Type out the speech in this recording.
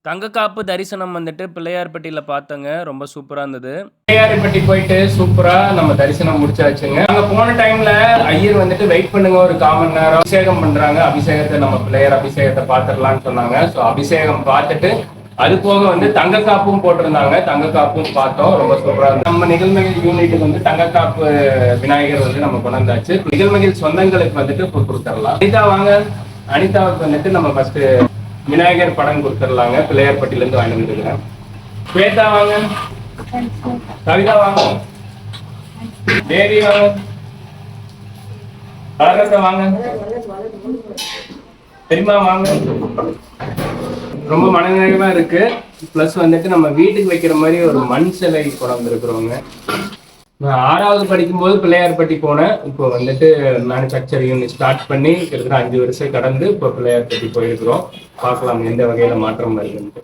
தங்கக்காப்பு தரிசனம் வந்துட்டு பிள்ளையார்பட்டியில பார்த்தோங்க. ரொம்ப சூப்பரா இருந்தது. பிள்ளையார்பட்டி போயிட்டு சூப்பரா நம்ம தரிசனம் முடிச்சாச்சுங்க. அங்க போன டைம்ல ஐயர் வந்துட்டு வெயிட் பண்ணுங்க ஒரு 1/4 மணி நேரம் அபிஷேகம் பண்றாங்க. அபிஷேகத்தை நம்ம பிள்ளையார் அபிஷேகத்தை பார்த்துடலாம்னு சொன்னாங்க. ஸோ அபிஷேகம் பார்த்துட்டு அது போக வந்து தங்கக்காப்பும் போட்டிருந்தாங்க. தங்கக்காப்பும் பார்த்தோம். ரொம்ப சூப்பரா இருந்தது. நம்ம நிகழ்மகிழ் யூனிட்டுக்கு வந்து தங்கக்காப்பு விநாயகர் வந்து நம்ம கொண்டாந்தாச்சு. நிகழ்மகிழ் சொந்தங்களுக்கு வந்துட்டு கொடுத்துடலாம். அனிதா வாங்க. அனிதாவுக்கு வந்துட்டு நம்ம ஃபர்ஸ்ட் விநாயகர் படம் கொடுத்துடலாங்க. பிள்ளையார்பட்டியில இருந்து வாங்கி வந்துருக்கிறேன். ஸ்வேதா வாங்க. கவிதா வாங்க. தேவி வாங்க. அழகத்தை வாங்க. பெரியமா வாங்க. ரொம்ப மனநிறைவா இருக்கு. பிளஸ் வந்துட்டு நம்ம வீட்டுக்கு வைக்கிற மாதிரி ஒரு மண் சிலை கொண்டு இருக்கிறவங்க. நான் 6வது படிக்கும்போது பிள்ளையார்பட்டி போனேன். இப்போ வந்துட்டு மேனுஃபேக்சர் யூனிட் ஸ்டார்ட் பண்ணி கிட்டத்தட்ட 5 வருஷம் கடந்து இப்போ பிள்ளையார்பட்டி போயிருக்கிறோம். பார்க்கலாம் எந்த வகையில மாற்றம் வருதுன்ட்டு.